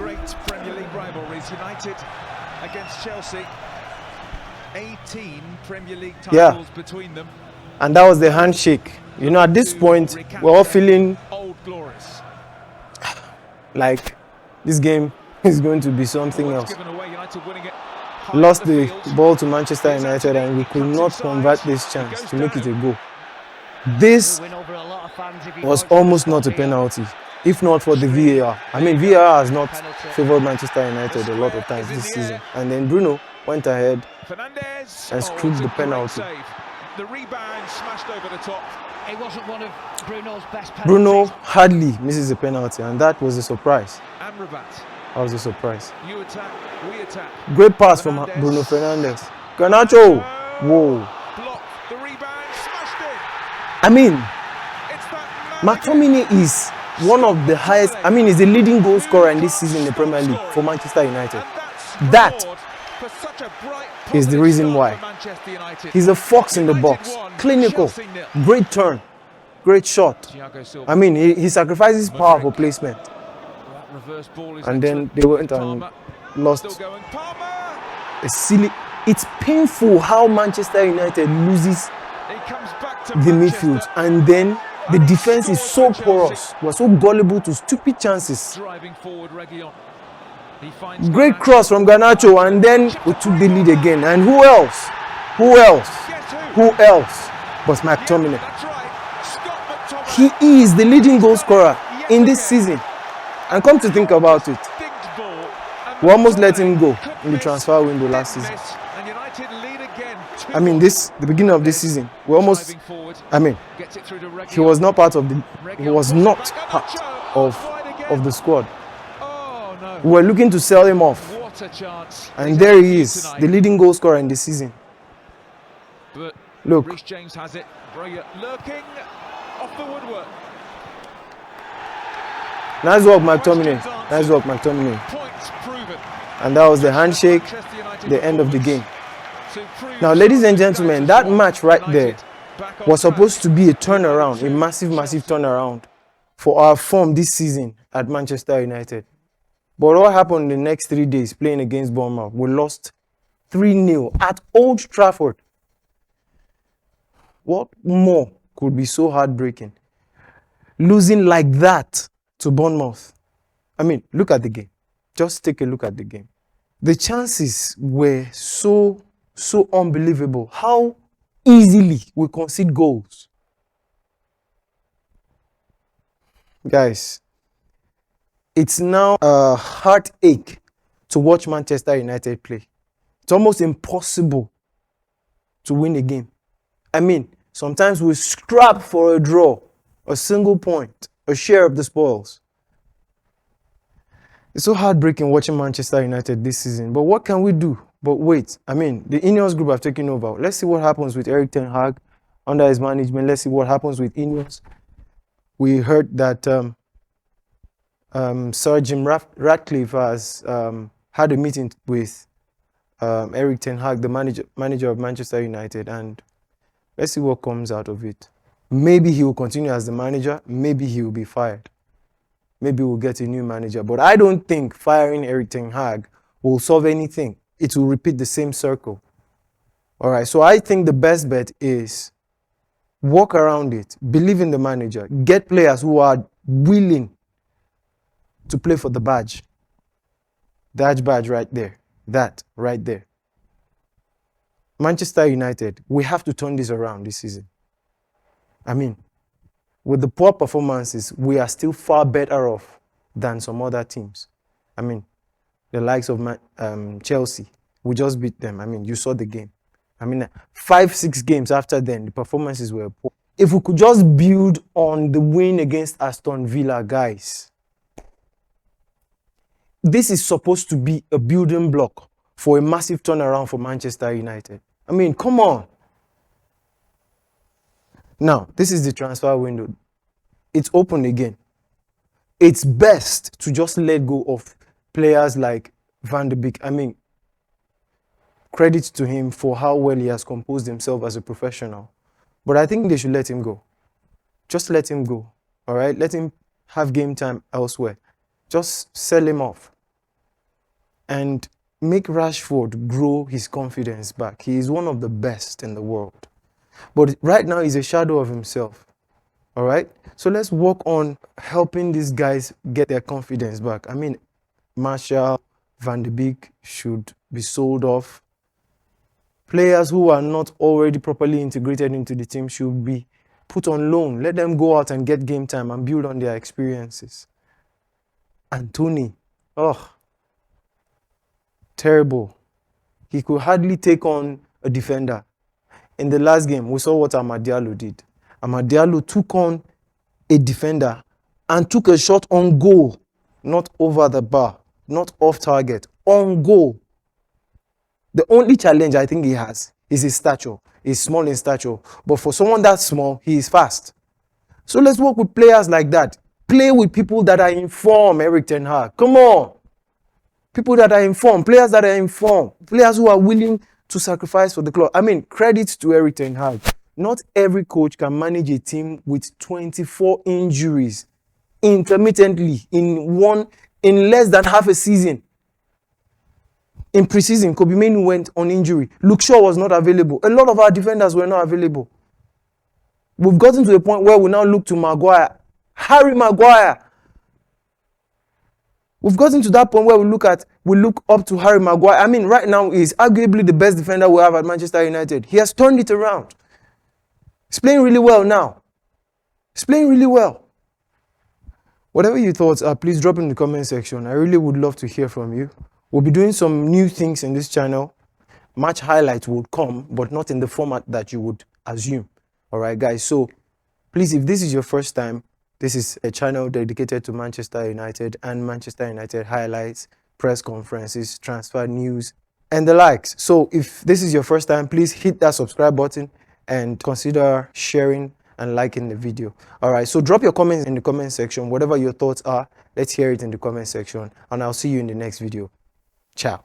great Premier League rivalries. United against Chelsea. 18 Premier League titles between them. And that was the handshake. You know, at this point, we're all feeling old glories. Like this game is going to be something else. Lost the ball to Manchester United and we could not convert this chance to make it a goal. This was almost not a penalty, if not for the VAR. I mean, VAR has not favored Manchester United a lot of times this season. And then Bruno went ahead and screwed the penalty. The rebound smashed over the top. It wasn't one of Bruno's best penalties. Bruno hardly misses a penalty, and that was a surprise. Amrabat. That was a surprise. You attack, we attack. Great pass from Bruno Fernandes. Garnacho. Whoa. Block. The rebound smashed it. I mean, McTominay is one of the highest. I mean, he's the leading goal scorer in this season in the Premier League for Manchester United. That is the reason why. He's a fox in the box. Clinical. Great turn. Great shot. I mean, he sacrifices power for placement. And then they went and lost a silly. It's painful how Manchester United loses the midfield, and then the defense is so porous. We're so gullible to stupid chances. Great cross from Garnacho, and then we took the lead again. And who else? Who else? Who else but McTominay? He is the leading goal scorer in this season. And come to think about it, we almost let him go in the transfer window last season. I mean, the beginning of this season, we almost, I mean, he was not part of the squad. We were looking to sell him off. And there he is, the leading goal scorer in the season. Look. James has it. Lurking off the woodwork. Nice work, McTominay. Nice work, McTominay. And that was the handshake, the end of the game. Now, ladies and gentlemen, that match right there was supposed to be a turnaround, a massive, massive turnaround for our form this season at Manchester United. But what happened in the next 3 days playing against Bournemouth? We lost 3-0 at Old Trafford. What more could be so heartbreaking? Losing like that to Bournemouth. I mean, look at the game. Just take a look at the game. The chances were so unbelievable. How easily we concede goals. Guys, it's now a heartache to watch Manchester United play. It's almost impossible to win a game. I mean, sometimes we scrap for a draw, a single point, a share of the spoils. It's so heartbreaking watching Manchester United this season. But what can we do? But wait, I mean, the Ineos group have taken over. Let's see what happens with Erik ten Hag under his management. Let's see what happens with Ineos. We heard that Sir Jim Ratcliffe has had a meeting with Erik ten Hag, the manager of Manchester United, and let's see what comes out of it. Maybe he will continue as the manager. Maybe he will be fired. Maybe we'll get a new manager. But I don't think firing Erik ten Hag will solve anything. It will repeat the same circle. All right, so I think the best bet is walk around it, believe in the manager, get players who are willing to play for the badge. That badge right there. That right there. Manchester United, we have to turn this around this season. I mean, with the poor performances, we are still far better off than some other teams. I mean, the likes of Chelsea, we just beat them. I mean, you saw the game. I mean, 5-6 games after then, the performances were poor. If we could just build on the win against Aston Villa, guys, this is supposed to be a building block for a massive turnaround for Manchester United. I mean, come on. Now, this is the transfer window. It's open again. It's best to just let go of players like Van de Beek. I mean, credit to him for how well he has composed himself as a professional. But I think they should let him go. Just let him go. All right? Let him have game time elsewhere. Just sell him off. and make Rashford grow his confidence back. He is one of the best in the world. But right now, he's a shadow of himself. All right? So let's work on helping these guys get their confidence back. I mean, Martial, Van de Beek should be sold off. Players who are not already properly integrated into the team should be put on loan. Let them go out and get game time and build on their experiences. And Tony, terrible. He could hardly take on a defender. In the last game, we saw what Amad Diallo did. Amad Diallo took on a defender and took a shot on goal, not over the bar, not off target, on goal. The only challenge I think he has is his stature. He's small in stature, but for someone that small, he is fast. So let's work with players like that. Play with people that are informed, Erik ten Hag. Come on. People that are informed, players that are informed, players who are willing to sacrifice for the club. I mean, credit to Erik ten Hag. Not every coach can manage a team with 24 injuries intermittently in less than half a season. In preseason, Kobe Mainoo went on injury. Luke Shaw was not available. A lot of our defenders were not available. We've gotten to a point where we now look to Maguire. Harry Maguire. We've gotten to that point where we look up to Harry Maguire. I mean, right now, he's arguably the best defender we have at Manchester United. He has turned it around. He's playing really well now. He's playing really well. Whatever your thoughts are, please drop in the comment section. I really would love to hear from you. We'll be doing some new things in this channel. Match highlights will come, but not in the format that you would assume. All right, guys. So please, if this is your first time, this is a channel dedicated to Manchester United and Manchester United highlights, press conferences, transfer news, and the likes. So if this is your first time, please hit that subscribe button and consider sharing and liking the video. All right, so drop your comments in the comment section. Whatever your thoughts are, let's hear it in the comment section, and I'll see you in the next video. Ciao.